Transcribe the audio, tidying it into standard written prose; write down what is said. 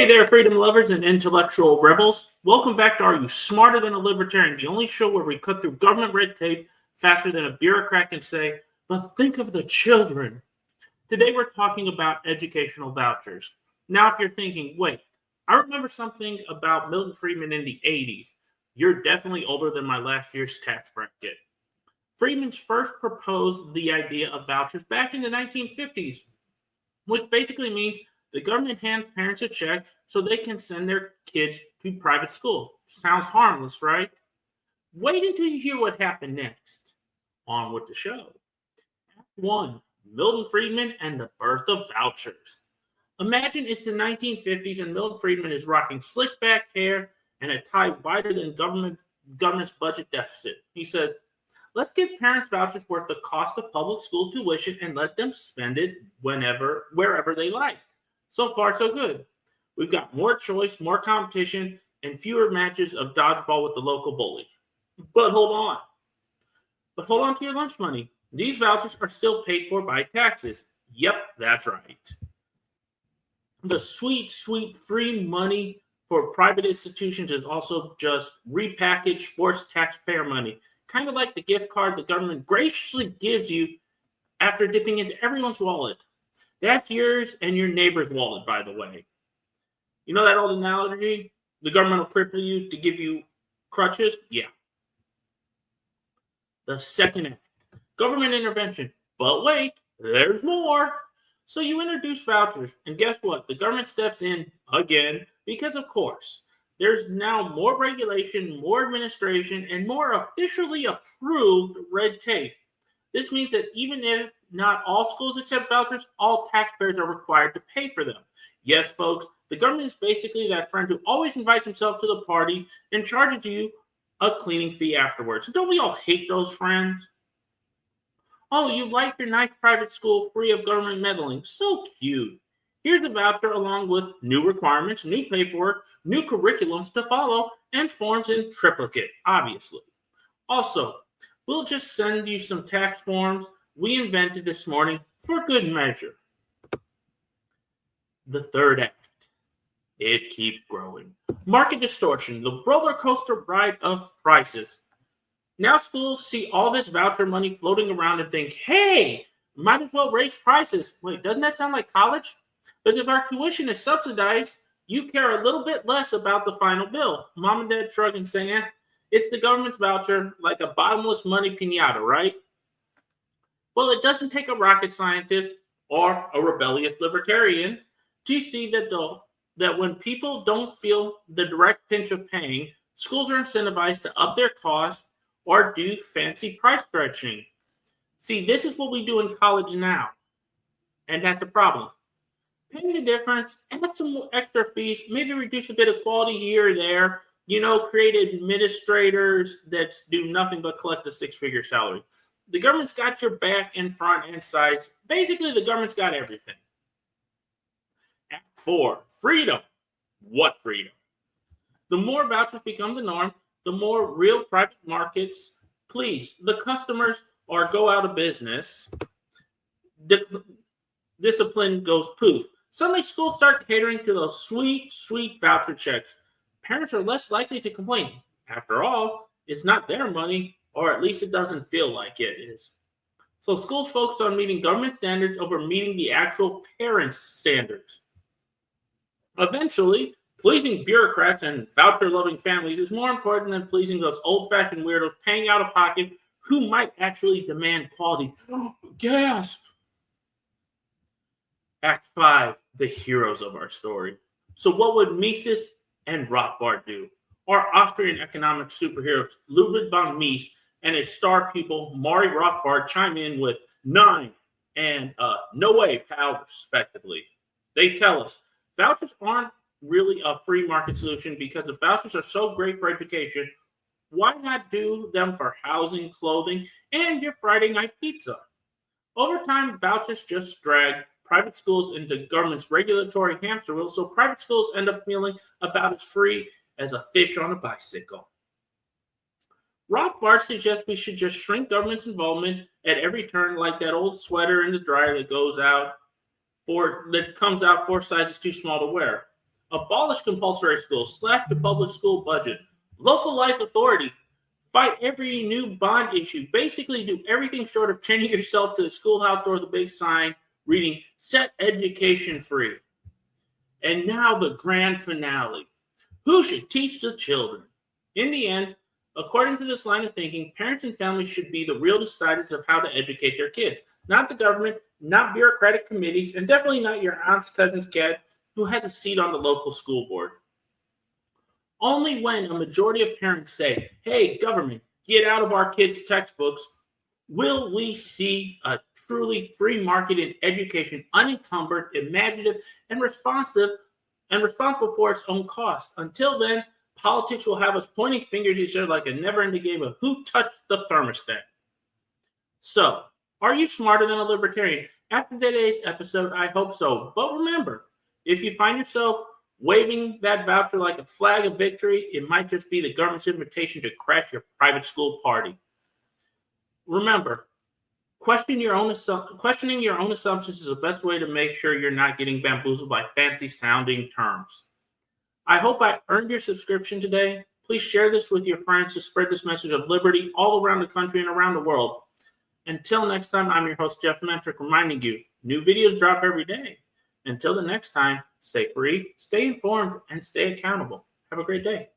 Hey there, freedom lovers and intellectual rebels. Welcome back to Are You Smarter Than a Libertarian, the only show where we cut through government red tape faster than a bureaucrat can say, but think of the children. Today we're talking about educational vouchers. Now, if you're thinking, wait, I remember something about Milton Friedman in the 80s. You're definitely older than my last year's tax bracket. Friedman's first proposed the idea of vouchers back in the 1950s, which basically means the government hands parents a check so they can send their kids to private school. Sounds harmless, right? Wait until you hear what happened next. On with the show. Act 1. Milton Friedman and the birth of vouchers. Imagine it's the 1950s and Milton Friedman is rocking slick back hair and a tie wider than government's budget deficit. He says, let's give parents vouchers worth the cost of public school tuition and let them spend it wherever they like. So far, so good. We've got more choice, more competition, and fewer matches of dodgeball with the local bully. But hold on. Hold on to your lunch money. These vouchers are still paid for by taxes. Yep, that's right. The sweet, sweet free money for private institutions is also just repackaged forced taxpayer money. Kind of like the gift card the government graciously gives you after dipping into everyone's wallet. That's yours and your neighbor's wallet, by the way. You know that old analogy? The government will cripple you to give you crutches? Yeah. The second act, government intervention. But wait, there's more. So you introduce vouchers, and guess what? The government steps in again because, of course, there's now more regulation, more administration, and more officially approved red tape. This means that even if not all schools accept vouchers, all taxpayers are required to pay for them. Yes, folks, the government is basically that friend who always invites himself to the party and charges you a cleaning fee afterwards. So don't we all hate those friends? Oh, you like your nice private school free of government meddling. So cute. Here's a voucher along with new requirements, new paperwork, new curriculums to follow, and forms in triplicate, obviously. Also, we'll just send you some tax forms we invented this morning for good measure. The third act. It keeps growing. Market distortion, the roller coaster ride of prices. Now schools see all this voucher money floating around and think, hey, might as well raise prices. Wait, doesn't that sound like college? Because if our tuition is subsidized, you care a little bit less about the final bill. Mom and dad shrug and say, it's the government's voucher, like a bottomless money piñata, right? Well, it doesn't take a rocket scientist or a rebellious libertarian to see that when people don't feel the direct pinch of paying, schools are incentivized to up their costs or do fancy price stretching. See, this is what we do in college now, and that's the problem. Pay the difference, add some extra fees, maybe reduce a bit of quality here or there, create administrators that do nothing but collect a six-figure salary. The government's got your back and front and sides. Basically, the government's got everything. Act 4, freedom. What freedom? The more vouchers become the norm, the more real private markets please. The customers or go out of business. Discipline goes poof. Suddenly, schools start catering to those sweet, sweet voucher checks. Parents are less likely to complain. After all, it's not their money, or at least it doesn't feel like it is. So schools focus on meeting government standards over meeting the actual parents' standards. Eventually, pleasing bureaucrats and voucher-loving families is more important than pleasing those old-fashioned weirdos paying out of pocket who might actually demand quality. Gasp! Act 5, the heroes of our story. So what would Mises and Rothbard do? Our Austrian economic superheroes, Ludwig von Mises and his star pupil, Maury Rothbard, chime in with 9 and no way, pal, respectively. They tell us vouchers aren't really a free market solution because if vouchers are so great for education, why not do them for housing, clothing, and your Friday night pizza? Over time, vouchers just drag private schools into government's regulatory hamster wheel, so private schools end up feeling about as free as a fish on a bicycle. Rothbard suggests we should just shrink government's involvement at every turn, like that old sweater in the dryer that comes out 4 sizes too small to wear. abolish compulsory schools, slash the public school budget, localize authority, fight every new bond issue, basically do everything short of chaining yourself to the schoolhouse door with a big sign reading, set education free. And now the grand finale. Who should teach the children? In the end, according to this line of thinking, parents and families should be the real deciders of how to educate their kids, not the government, not bureaucratic committees, and definitely not your aunt's cousin's cat who has a seat on the local school board. Only when a majority of parents say, hey, government, get out of our kids' textbooks, will we see a truly free market in education, unencumbered, imaginative, and responsible for its own cost. Until then, politics will have us pointing fingers at each other like a never-ending game of who touched the thermostat. So, are you smarter than a libertarian? After today's episode, I hope so. But remember, if you find yourself waving that voucher like a flag of victory, it might just be the government's invitation to crash your private school party. Remember, questioning your own assumptions is the best way to make sure you're not getting bamboozled by fancy-sounding terms. I hope I earned your subscription today. Please share this with your friends to spread this message of liberty all around the country and around the world. Until next time, I'm your host, Jeff Mentrick, reminding you, new videos drop every day. Until the next time, stay free, stay informed, and stay accountable. Have a great day.